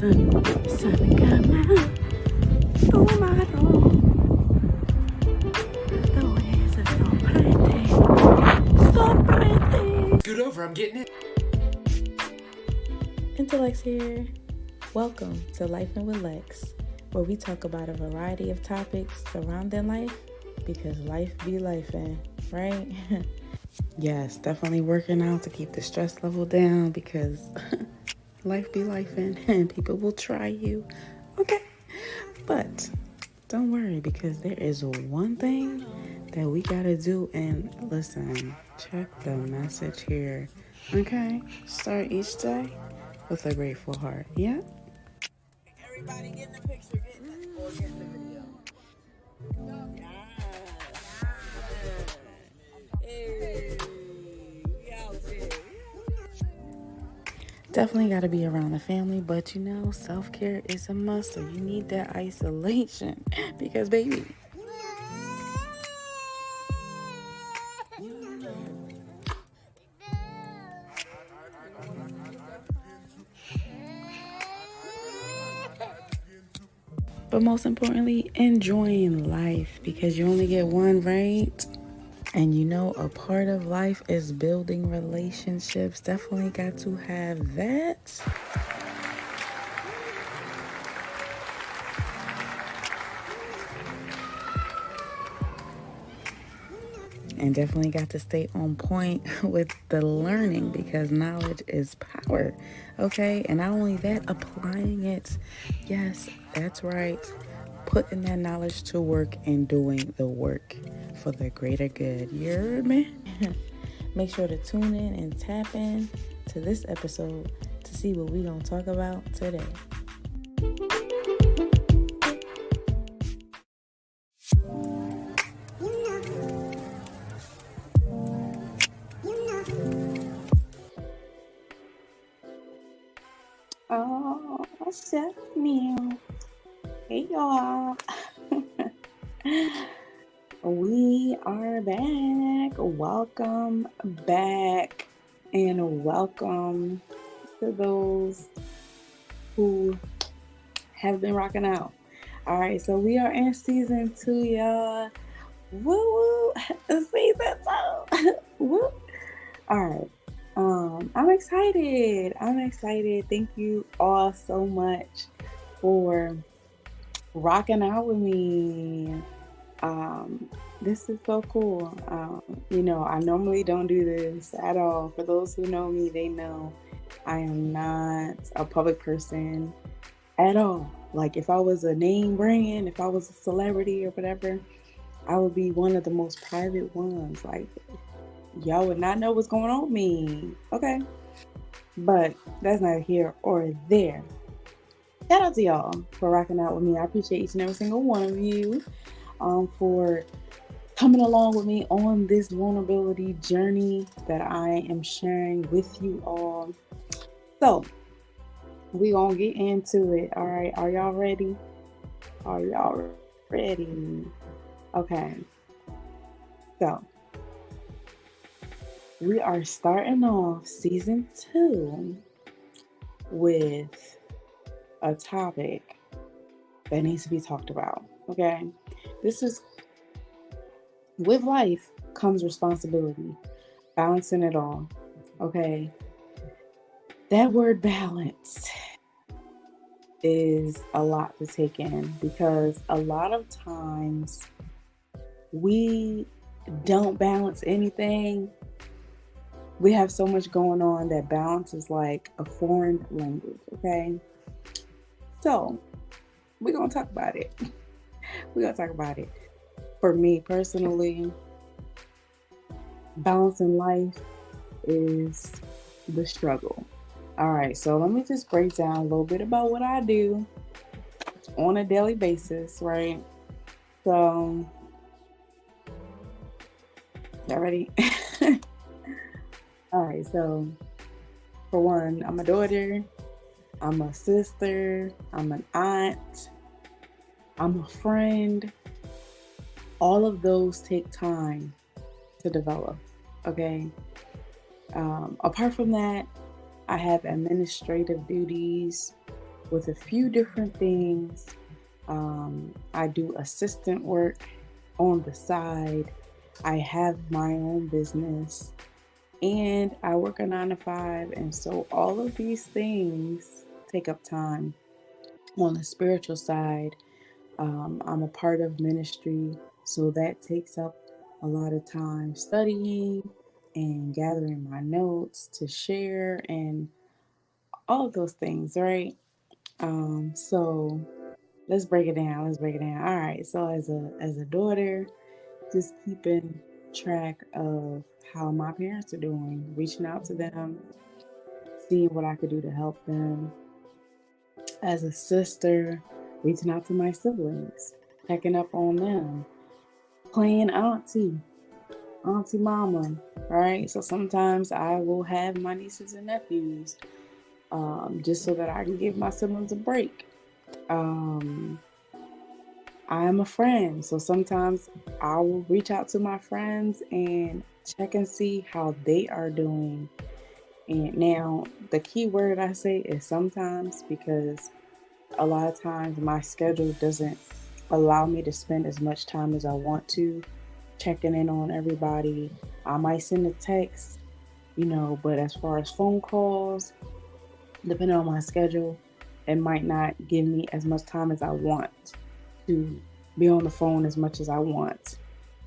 sun come out tomorrow. The waves are so pretty. Scoot over, I'm getting it. Intelexx here. Welcome to Lifin with Lex, where we talk about a variety of topics surrounding life, because life be lifin', right? Yes, definitely working out to keep the stress level down, because life be lifin' and people will try you. Okay, but don't worry, because there is one thing that we gotta do. And listen, check the message here. Okay, start each day with a grateful heart. Yeah. Everybody get in the picture, get in the video. Hey, we out here. Definitely got to be around the family, but self-care is a must. So you need that isolation because, baby, but most importantly, enjoying life, because you only get one, right? And a part of life is building relationships. Definitely got to have that. And definitely got to stay on point with the learning, because knowledge is power. Okay? And not only that, applying it. Yes, that's right. Putting that knowledge to work and doing the work for the greater good. You heard me? Make sure to tune in and tap in to this episode to see what we're going to talk about today. Oh, Chef Neil. Hey, y'all. We are back. Welcome back. And welcome to those who have been rocking out. All right, so we are in season 2, y'all. Woo woo. Season 2. Woo. All right. I'm excited. Thank you all so much for rocking out with me. This is so cool. I normally don't do this at all. For those who know me, they know I am not a public person at all. Like, if I was a name brand, if I was a celebrity or whatever, I would be one of the most private ones. Like, y'all would not know what's going on with me. Okay. But that's neither here or there. Shout out to y'all for rocking out with me. I appreciate each and every single one of you for coming along with me on this vulnerability journey that I am sharing with you all. So, we gonna get into it. All right, are y'all ready? Okay. So, we are starting off season 2 with a topic that needs to be talked about. Okay, this is, with life comes responsibility, balancing it all. Okay, that word balance is a lot to take in, because a lot of times we don't balance anything. We have so much going on that balance is like a foreign language. Okay, so we're gonna talk about it. For me personally, balancing life is the struggle. All right, so let me just break down a little bit about what I do on a daily basis, right? So, y'all ready? All right, so for one, I'm a daughter, I'm a sister, I'm an aunt, I'm a friend. All of those take time to develop, okay? Apart from that, I have administrative duties with a few different things. I do assistant work on the side. I have my own business and I work a 9 to 5. And so all of these things take up time. On the spiritual side, I'm a part of ministry, so that takes up a lot of time studying and gathering my notes to share and all of those things, right? So let's break it down. Let's break it down. All right. So as a daughter, just keeping track of how my parents are doing, reaching out to them, seeing what I could do to help them. As a sister, reaching out to my siblings, checking up on them, playing auntie mama, right? So sometimes I will have my nieces and nephews, just so that I can give my siblings a break. Um, I am a friend, so sometimes I will reach out to my friends and check and see how they are doing. And now, the key word I say is sometimes, because a lot of times my schedule doesn't allow me to spend as much time as I want to checking in on everybody. I might send a text, but as far as phone calls, depending on my schedule, it might not give me as much time as I want to be on the phone as much as I want,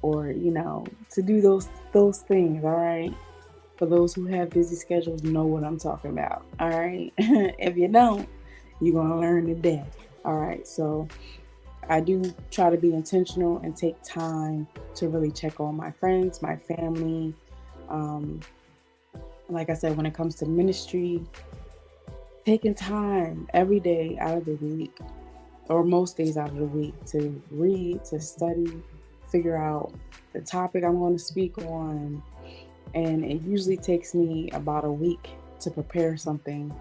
or to do those things. All right. For those who have busy schedules, know what I'm talking about. All right. If you don't, you're gonna learn today. All right. So I do try to be intentional and take time to really check on my friends, my family. Um, like I said, when it comes to ministry, taking time every day out of the week, or most days out of the week, to read, to study, figure out the topic I'm going to speak on. And it usually takes me about a week to prepare something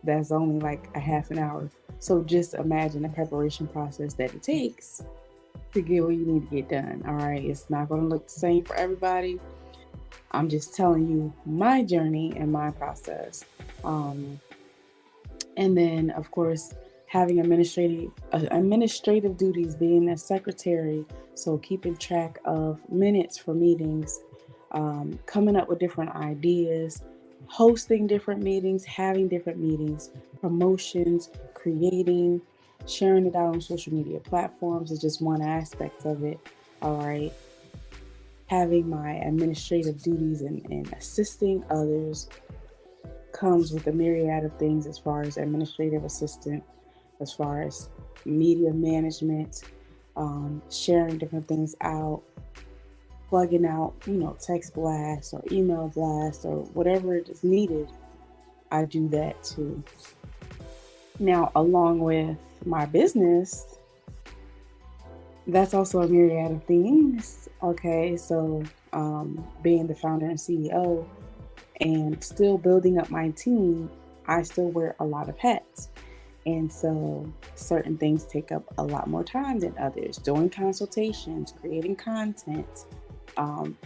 that's only like a half an hour. So just imagine the preparation process that it takes to get what you need to get done. All right. It's not going to look the same for everybody. I'm just telling you my journey and my process. Um, and then, of course, having administrative duties, being a secretary, so keeping track of minutes for meetings, coming up with different ideas, hosting different meetings, having different meetings, promotions, creating, sharing it out on social media platforms is just one aspect of it. All right. Having my administrative duties and assisting others comes with a myriad of things, as far as administrative assistant, as far as media management, sharing different things out, plugging out, text blasts or email blasts or whatever is needed. I do that too. Now, along with my business, that's also a myriad of things. Okay, so being the founder and CEO and still building up my team, I still wear a lot of hats. And so certain things take up a lot more time than others. Doing consultations, creating content, um,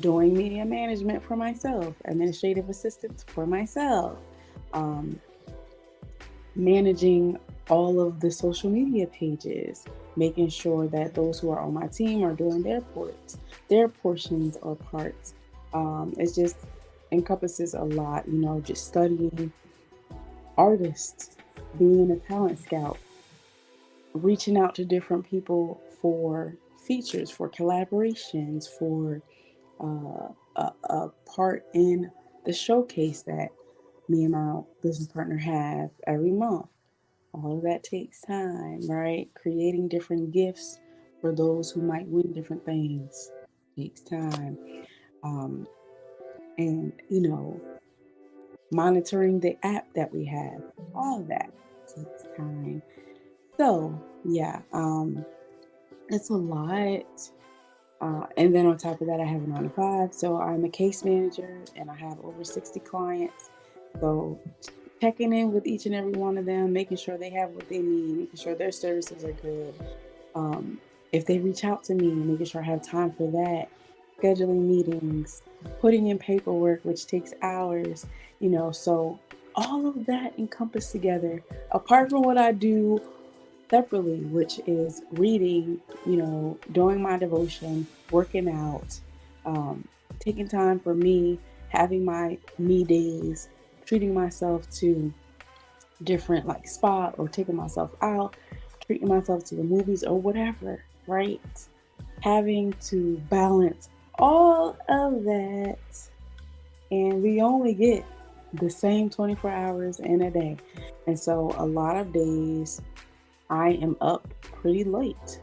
doing media management for myself, administrative assistance for myself, um, managing all of the social media pages, making sure that those who are on my team are doing their portions or parts. It just encompasses a lot, just studying artists, being a talent scout, reaching out to different people for features, for collaborations, for a part in the showcase that me and my business partner have every month. All of that takes time, right? Creating different gifts for those who might win different things takes time. Um, and, monitoring the app that we have, all of that takes time. So, yeah, it's a lot. And then on top of that, I have a 9 to 5. So I'm a case manager and I have over 60 clients. So checking in with each and every one of them, making sure they have what they need, making sure their services are good. If they reach out to me, making sure I have time for that, scheduling meetings, putting in paperwork, which takes hours, so all of that encompassed together, apart from what I do separately, which is reading, doing my devotion, working out, um, taking time for me, having my me days, treating myself to different like spa or taking myself out, treating myself to the movies or whatever, right? Having to balance all of that, and we only get the same 24 hours in a day. And so a lot of days I am up pretty late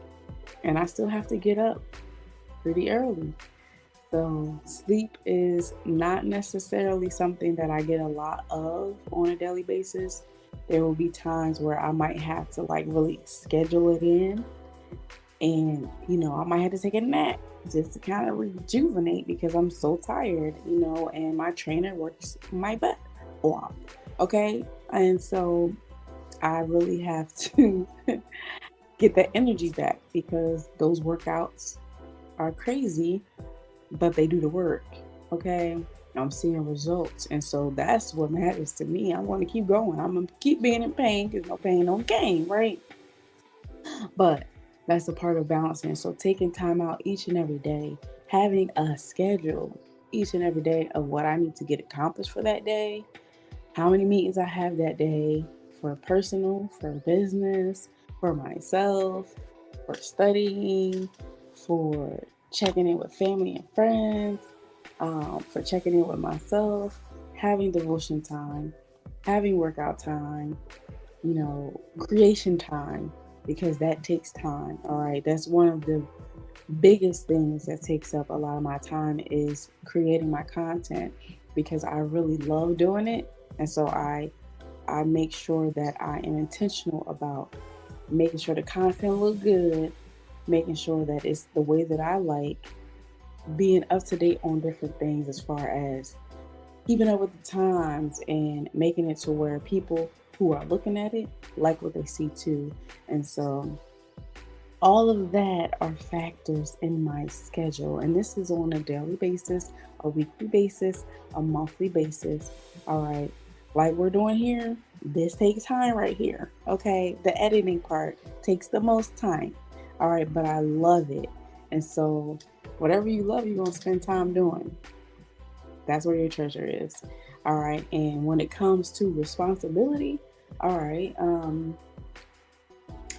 and I still have to get up pretty early. So sleep is not necessarily something that I get a lot of on a daily basis. There will be times where I might have to like really schedule it in, and I might have to take a nap just to kind of rejuvenate because I'm so tired, and my trainer works my butt off. Okay. And so I really have to get that energy back because those workouts are crazy, but they do the work. Okay. I'm seeing results. And so that's what matters to me. I want to keep going. I'm going to keep being in pain because no pain, no gain, right? But that's a part of balancing. So taking time out each and every day, having a schedule each and every day of what I need to get accomplished for that day, how many meetings I have that day for personal, for business, for myself, for studying, for checking in with family and friends, for checking in with myself, having devotion time, having workout time, creation time, because that takes time. All right. That's one of the biggest things that takes up a lot of my time is creating my content because I really love doing it. And so I make sure that I am intentional about making sure the content look good, making sure that it's the way that I like, being up to date on different things as far as keeping up with the times and making it to where people who are looking at it like what they see too. And so all of that are factors in my schedule. And this is on a daily basis, a weekly basis, a monthly basis. All right. Like we're doing here, this takes time right here. Okay. The editing part takes the most time. All right. But I love it. And so whatever you love, you're going to spend time doing. That's where your treasure is. All right. And when it comes to responsibility, all right,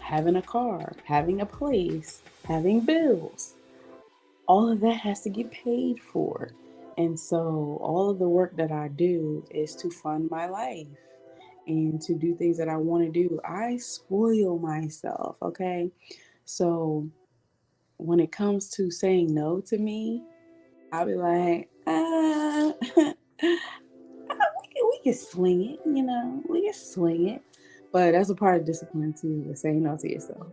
having a car, having a place, having bills, all of that has to get paid for. And so all of the work that I do is to fund my life and to do things that I want to do. I spoil myself, okay? So when it comes to saying no to me, I'll be like, we can swing it, we can swing it. But that's a part of discipline too, is saying no to yourself.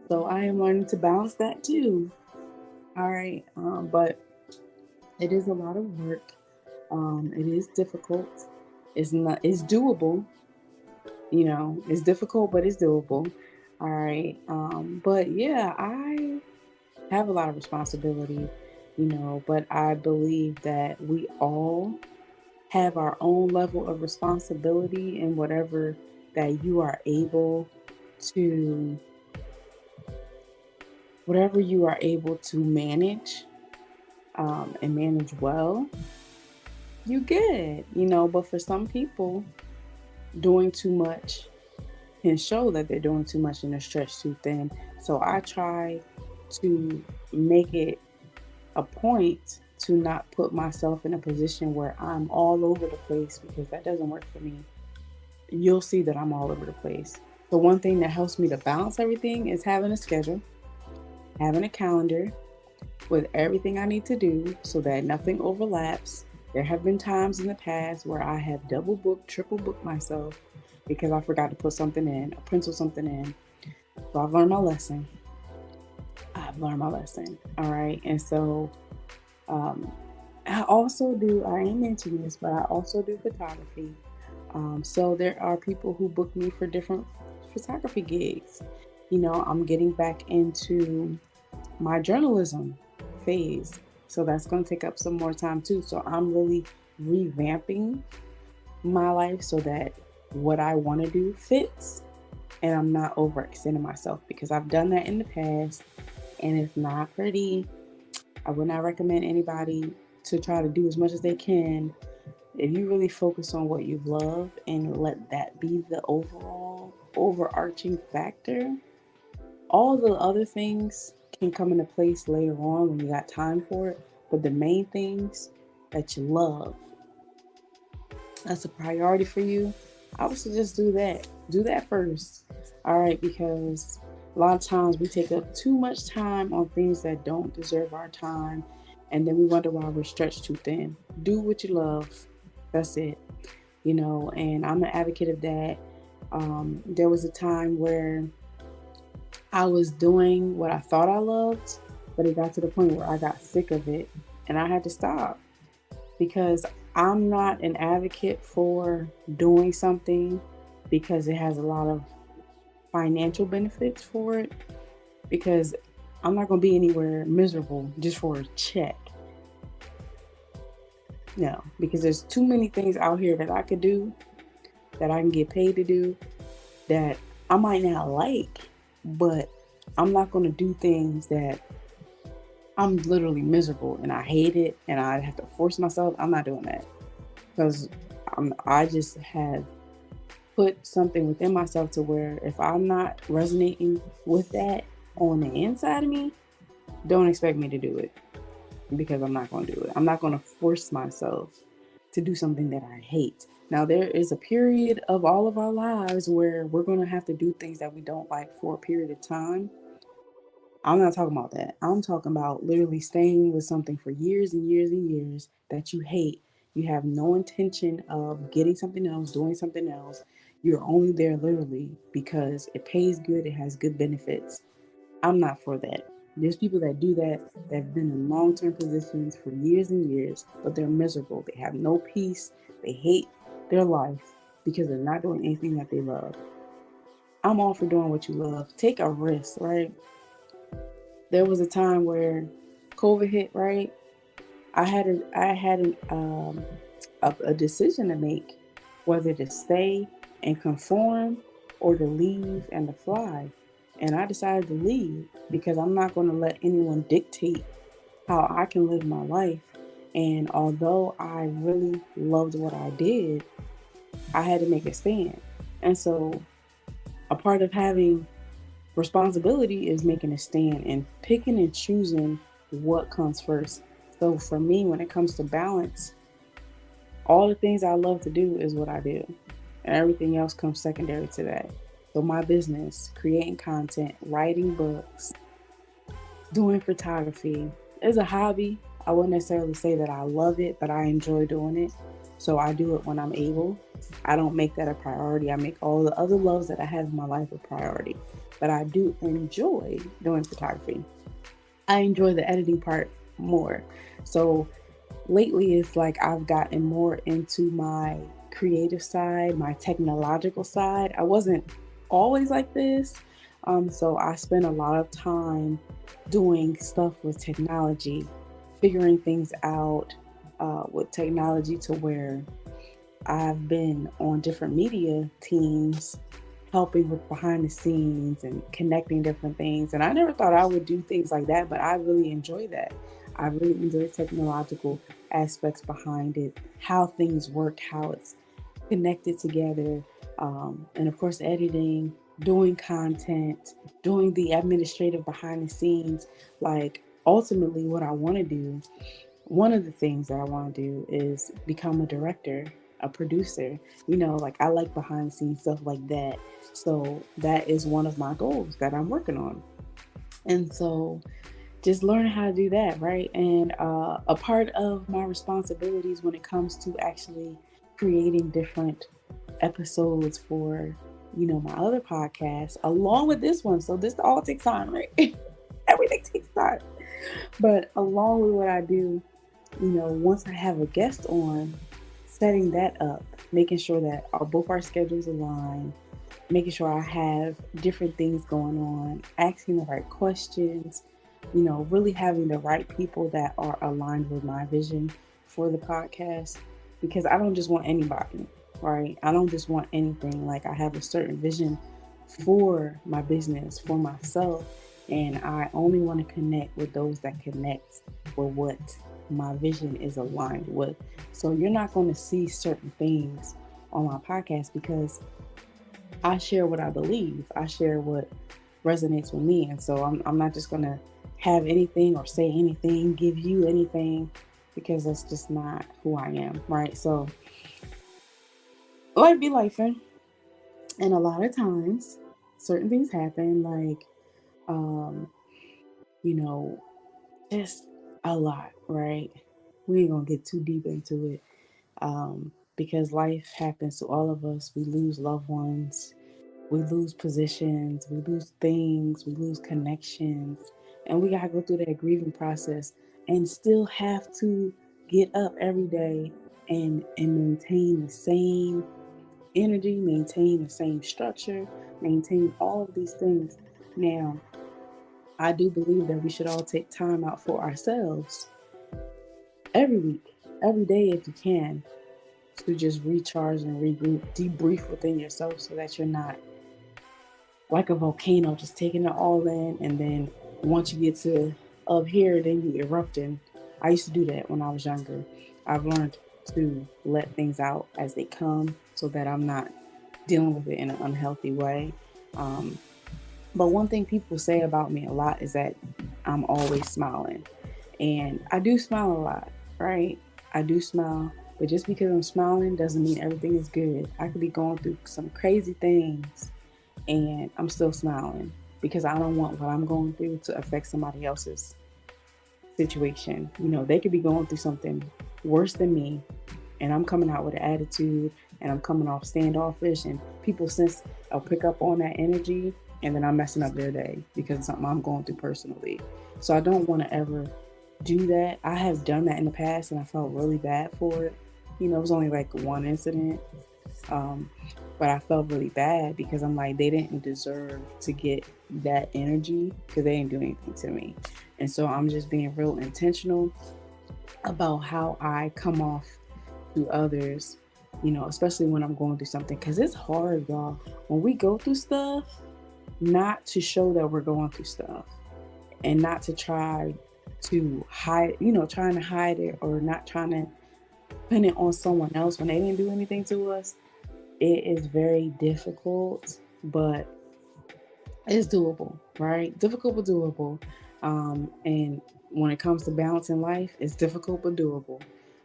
So I am learning to balance that too. All right. But it is a lot of work. It is difficult. It's doable. It's difficult, but it's doable. All right. But yeah, I have a lot of responsibility, but I believe that we all have our own level of responsibility in whatever that you are able to manage, and manage well, you good, but for some people, doing too much can show that they're doing too much and they're stretched too thin. So I try to make it a point to not put myself in a position where I'm all over the place because that doesn't work for me. You'll see that I'm all over the place. The one thing that helps me to balance everything is having a schedule, having a calendar with everything I need to do so that nothing overlaps. There have been times in the past where I have double booked, triple booked myself because I forgot to put something in or pencil something in. So I've learned my lesson. All right. And so I am into this, but I also do photography. So there are people who book me for different photography gigs. I'm getting back into my journalism phase. So that's going to take up some more time too. So I'm really revamping my life so that what I want to do fits and I'm not overextending myself, because I've done that in the past and it's not pretty. I would not recommend anybody to try to do as much as they can. If you really focus on what you love and let that be the overall overarching factor, all the other things can come into place later on when you got time for it. But the main things that you love, that's a priority for you, I would suggest do that. Do that first. All right, because a lot of times we take up too much time on things that don't deserve our time, and then we wonder why we're stretched too thin. Do what you love. That's it. And I'm an advocate of that. There was a time where I was doing what I thought I loved, but it got to the point where I got sick of it and I had to stop, because I'm not an advocate for doing something because it has a lot of financial benefits for it, because I'm not going to be anywhere miserable just for a check. No, because there's too many things out here that I could do, that I can get paid to do, that I might not like, but I'm not going to do things that I'm literally miserable and I hate it and I have to force myself. I'm not doing that, because I just have put something within myself to where if I'm not resonating with that on the inside of me, don't expect me to do it, because I'm not going to do it. I'm not going to force myself to do something that I hate. Now, there is a period of all of our lives where we're going to have to do things that we don't like for a period of time. I'm not talking about that. I'm talking about literally staying with something for years and years and years that you hate. You have no intention of getting something else, doing something else. You're only there literally because it pays good, it has good benefits. I'm not for that. There's people that do that, that have been in long-term positions for years and years, but they're miserable. They have no peace. They hate their life because they're not doing anything that they love. I'm all for doing what you love. Take a risk, right? There was a time where COVID hit, right? I had a decision to make, whether to stay and conform or to leave and to fly. And I decided to leave because I'm not going to let anyone dictate how I can live my life. And although I really loved what I did, I had to make a stand. And so a part of having responsibility is making a stand and picking and choosing what comes first. So for me, when it comes to balance, all the things I love to do is what I do, and everything else comes secondary to that. So my business, creating content, writing books, doing photography is a hobby. I wouldn't necessarily say that I love it, but I enjoy doing it. So I do it when I'm able. I don't make that a priority. I make all the other loves that I have in my life a priority. But I do enjoy doing photography. I enjoy the editing part more. So lately it's like I've gotten more into my creative side, my technological side. I wasn't always like this. So I spend a lot of time doing stuff with technology, figuring things out with technology, to where I've been on different media teams helping with behind the scenes and connecting different things. And I never thought I would do things like that, but I really enjoy that. I really enjoy technological aspects behind it, how things work, how it's connected together. And of course, editing, doing content, doing the administrative behind the scenes. Like, ultimately, what I want to do, one of the things that I want to do is become a director, a producer. Like, I like behind the scenes stuff like that. So that is one of my goals that I'm working on. And so just learn how to do that, right? And a part of my responsibilities when it comes to actually creating different episodes for, my other podcast, along with this one. So this all takes time, right? Everything takes time. But along with what I do, once I have a guest on, setting that up, making sure that both our schedules align, making sure I have different things going on, asking the right questions, really having the right people that are aligned with my vision for the podcast, because I don't just want anybody, right? I don't just want anything. Like, I have a certain vision for my business, for myself, and I only want to connect with those that connect with what my vision is aligned with. So you're not going to see certain things on my podcast because I share what I believe. I share what resonates with me. And so I'm not just going to have anything or say anything, give you anything, because that's just not who I am, right? So life be lifing. And a lot of times, certain things happen, like, um, you know, just a lot, right? We ain't gonna get too deep into it, because life happens to all of us. We lose loved ones, we lose positions, we lose things, we lose connections, and we gotta go through that grieving process and still have to get up every day and maintain the same energy, maintain the same structure, maintain all of these things. Now, I do believe that we should all take time out for ourselves every week, every day if you can, to just recharge and regroup, debrief within yourself so that you're not like a volcano just taking it all in, and then once you get to up here, then you erupting. I used to do that when I was younger. I've learned to let things out as they come so that I'm not dealing with it in an unhealthy way. Um, but one thing people say about me a lot is that I'm always smiling. And I do smile a lot, right? I do smile. But just because I'm smiling doesn't mean everything is good. I could be going through some crazy things and I'm still smiling because I don't want what I'm going through to affect somebody else's situation. You know, they could be going through something worse than me, and I'm coming out with an attitude and I'm coming off standoffish, and people sense I'll pick up on that energy, and then I'm messing up their day because it's something I'm going through personally. So I don't want to ever do that. I have done that in the past and I felt really bad for it. You know, it was only like one incident, um, but I felt really bad because I'm like, they didn't deserve to get that energy because they didn't do anything to me. And so I'm just being real intentional about how I come off to others, you know, especially when I'm going through something. Because it's hard, y'all. When we go through stuff, not to show that we're going through stuff and not to try to hide, you know, trying to hide it or not trying to pin it on someone else when they didn't do anything to us. It is very difficult, but it's doable, right? Difficult but doable. And when it comes to balancing life, it's difficult but doable.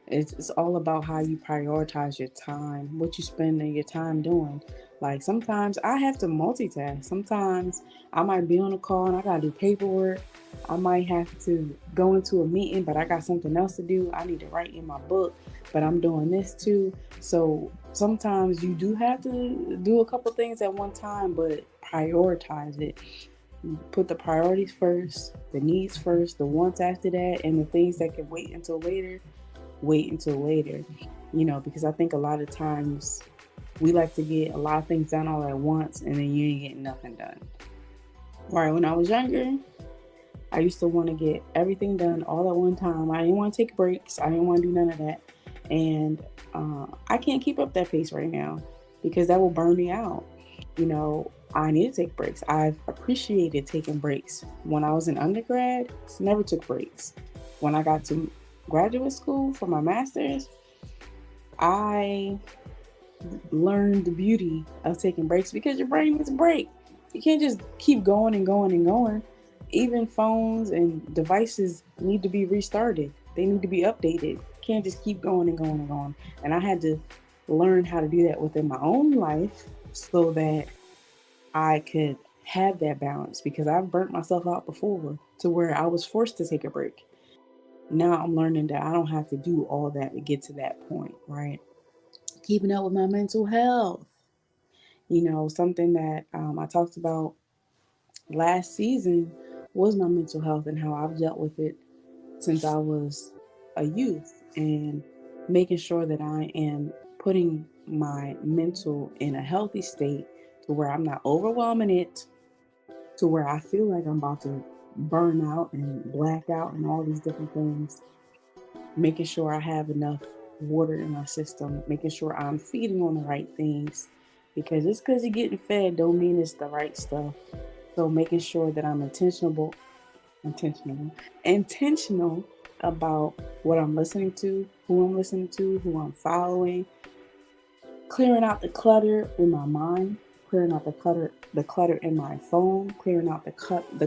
It's all about how you prioritize your time, what you spend your time doing. Like sometimes I have to multitask. Sometimes I might be on a call and I gotta do paperwork. I might have to go into a meeting, but I got something else to do. I need to write in my book, but I'm doing this too. So sometimes you do have to do a couple things at one time, but prioritize it. Put the priorities first, the needs first, the wants after that, and the things that can wait until later, wait until later. You know, because I think a lot of times we like to get a lot of things done all at once and then you ain't getting nothing done. Right, when I was younger, I used to want to get everything done all at one time. I didn't want to take breaks. I didn't want to do none of that. And I can't keep up that pace right now because that will burn me out. You know, I need to take breaks. I've appreciated taking breaks. When I was in undergrad, never took breaks. When I got to graduate school for my master's, I learned the beauty of taking breaks because your brain needs a break. You can't just keep going and going and going. Even phones and devices need to be restarted. They need to be updated. You can't just keep going and going and going. And I had to learn how to do that within my own life so that I could have that balance because I've burnt myself out before to where I was forced to take a break. Now I'm learning that I don't have to do all that to get to that point, right? Keeping up with my mental health. You know, something that I talked about last season was my mental health and how I've dealt with it since I was a youth, and making sure that I am putting my mental in a healthy state to where I'm not overwhelming it to where I feel like I'm about to burn out and black out and all these different things. Making sure I have enough water in my system, making sure I'm feeding on the right things. Because just because you're getting fed don't mean it's the right stuff. So making sure that I'm intentional about what I'm listening to, who I'm following, clearing out the clutter in my mind, clearing out the clutter in my phone, clearing out the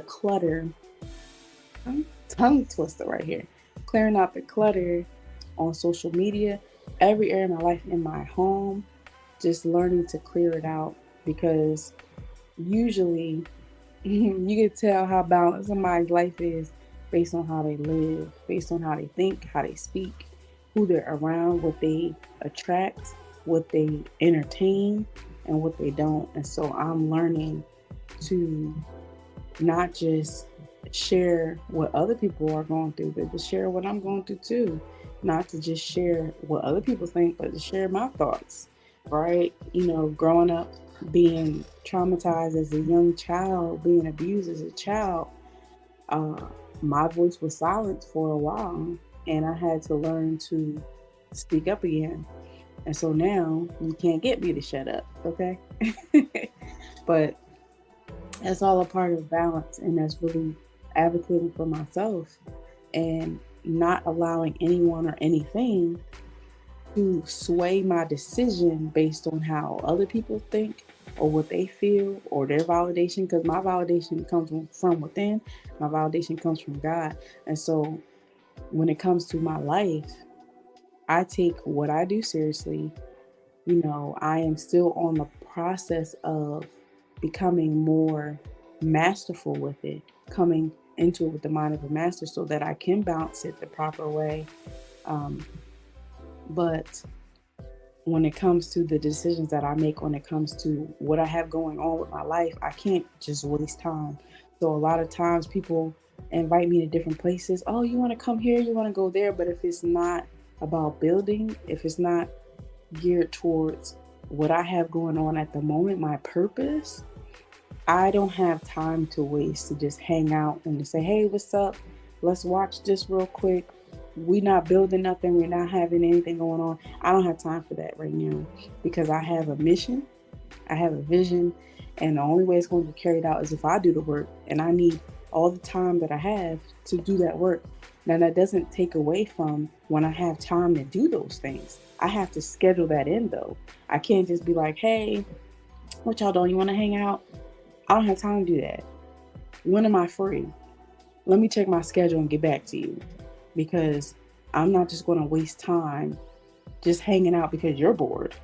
clutter. Tongue twister right here. Clearing out the clutter on social media, every area of my life, in my home, just learning to clear it out, because usually you can tell how balanced somebody's life is based on how they live, based on how they think, how they speak, who they're around, what they attract, what they entertain, and what they don't. And so I'm learning to not just share what other people are going through, but to share what I'm going through too. Not to just share what other people think, but to share my thoughts, right? Growing up, being traumatized as a young child, being abused as a child, uh, my voice was silenced for a while, and I had to learn to speak up again. And so now you can't get me to shut up, okay? But that's all a part of balance, and that's really advocating for myself and not allowing anyone or anything to sway my decision based on how other people think or what they feel or their validation, because my validation comes from within. My validation comes from God. And so when it comes to my life, I take what I do seriously. I am still on the process of becoming more masterful with it, coming into it with the mind of a master so that I can bounce it the proper way. But when it comes to the decisions that I make, when it comes to what I have going on with my life, I can't just waste time. So a lot of times people invite me to different places. Oh, you want to come here, you want to go there. But if it's not about building, if it's not geared towards what I have going on at the moment, my purpose, I don't have time to waste to just hang out and to say, hey, what's up? Let's watch this real quick. We're not building nothing. We're not having anything going on. I don't have time for that right now, because I have a mission. I have a vision. And the only way it's going to be carried out is if I do the work. And I need all the time that I have to do that work. Now, that doesn't take away from when I have time to do those things. I have to schedule that in, though. I can't just be like, hey, what y'all doing? You want to hang out? I don't have time to do that. When am I free? Let me check my schedule and get back to you, because I'm not just going to waste time just hanging out because you're bored.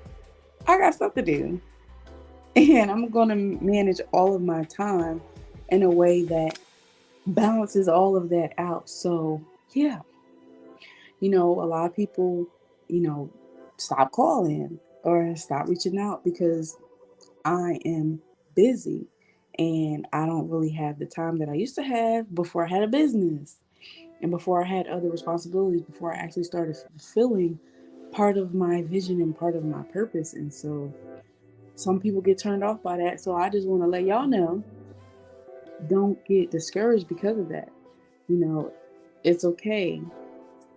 I got stuff to do, and I'm going to manage all of my time in a way that balances all of that out. So, yeah, a lot of people, stop calling or stop reaching out because I am busy and I don't really have the time that I used to have before I had a business and before I had other responsibilities, before I actually started fulfilling part of my vision and part of my purpose. And so some people get turned off by that. So I just want to let y'all know, don't get discouraged because of that. It's okay.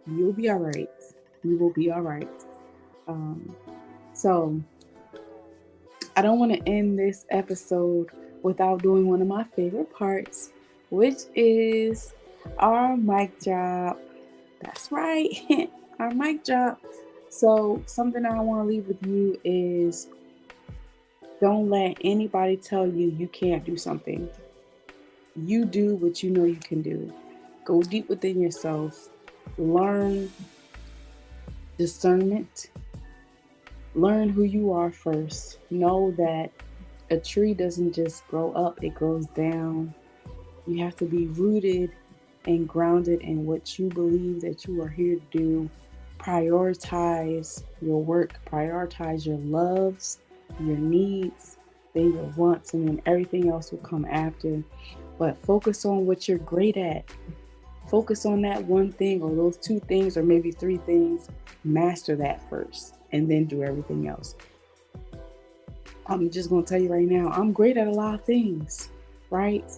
You'll be all right. You will be all right. Um, so I don't want to end this episode without doing one of my favorite parts, which is our mic drop. That's right, our mic drop. So something I want to leave with you is, don't let anybody tell you you can't do something. You do what you know you can do. Go deep within yourself. Learn discernment. Learn who you are first. Know that a tree doesn't just grow up, it grows down. You have to be rooted and grounded in what you believe that you are here to do. Prioritize your work, prioritize your loves, your needs, then your wants, and then everything else will come after. But focus on what you're great at. Focus on that one thing or those two things or maybe three things. Master that first and then do everything else. I'm just going to tell you right now, I'm great at a lot of things, right?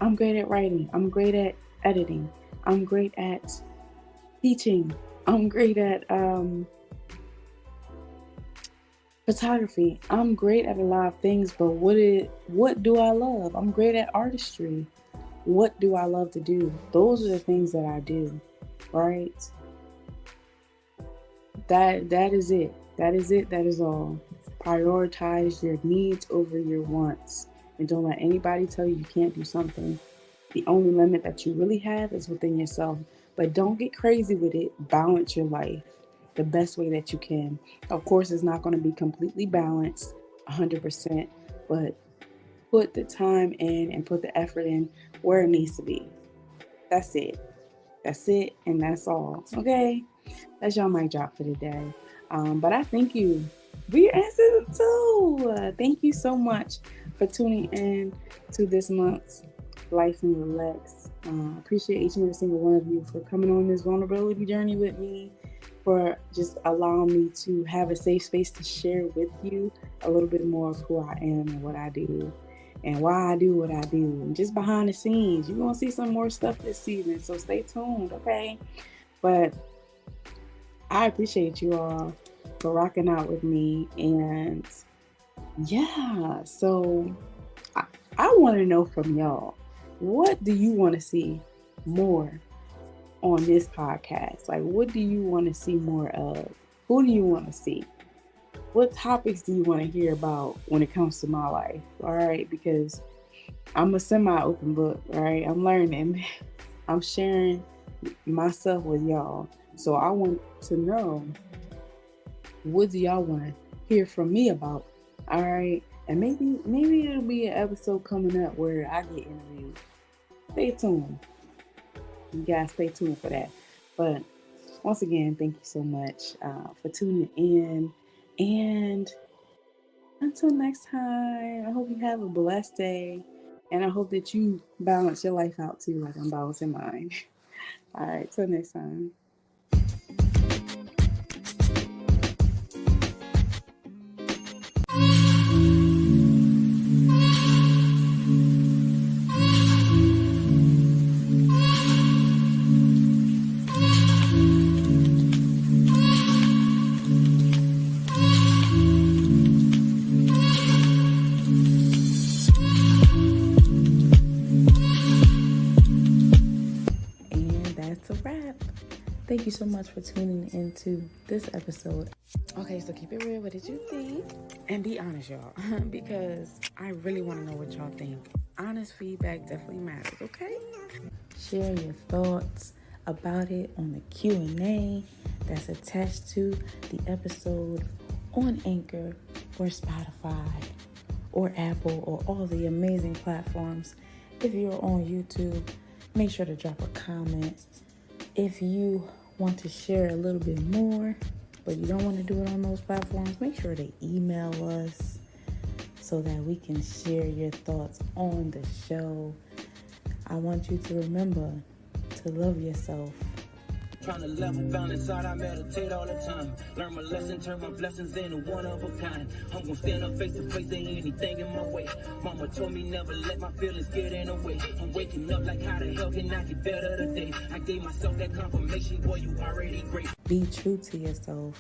I'm great at writing. I'm great at editing. I'm great at teaching. I'm great at Photography. I'm great at a lot of things, but what do I love? I'm great at artistry. What do I love to do? Those are the things that I do, right? That is it. That is it. That is all. Prioritize your needs over your wants, and don't let anybody tell you you can't do something. The only limit that you really have is within yourself. But don't get crazy with it. Balance your life the best way that you can. Of course, it's not going to be completely balanced 100%, but put the time in and put the effort in where it needs to be. That's it. That's it, and that's all. Okay? That's your mic drop for today. But I thank you for your answers too. Thank you so much for tuning in to this month's Life and Relax. Appreciate each and every single one of you for coming on this vulnerability journey with me, for just allowing me to have a safe space to share with you a little bit more of who I am and what I do and why I do what I do. And just behind the scenes, you're going to see some more stuff this season, so stay tuned, okay? But I appreciate you all for rocking out with me. And yeah, so I want to know from y'all, what do you want to see more on this podcast? Like, what do you want to see more of? Who do you want to see? What topics do you want to hear about when it comes to my life? All right, because I'm a semi-open book, right? I'm learning. I'm sharing myself with y'all. So I want to know, what do y'all want to hear from me about? All right, and maybe it'll be an episode coming up where I get interviewed. Stay tuned. You guys stay tuned for that. But once again, thank you so much for tuning in. And until next time, I hope you have a blessed day. And I hope that you balance your life out too, like I'm balancing mine. All right, till next time. Thank you so much for tuning into this episode. Okay, so keep it real. What did you think? And be honest, y'all, because I really want to know what y'all think. Honest feedback definitely matters, okay? Share your thoughts about it on the Q&A that's attached to the episode on Anchor or Spotify or Apple or all the amazing platforms. If you're on YouTube, make sure to drop a comment. If you want to share a little bit more, but you don't want to do it on those platforms, make sure to email us so that we can share your thoughts on the show. I want you to remember to love yourself. Trying to level balance out, I meditate all the time. Learn my lesson, turn my blessings into one of a kind. I'm gonna stand up face to face, ain't anything in my way. Mama told me never let my feelings get in the way. I'm waking up like, how the hell can I get better today? I gave myself that confirmation, boy, you already great. Be true to yourself.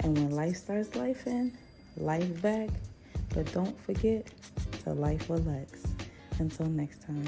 And when life starts lifing, life back. But don't forget to life relax. Until next time.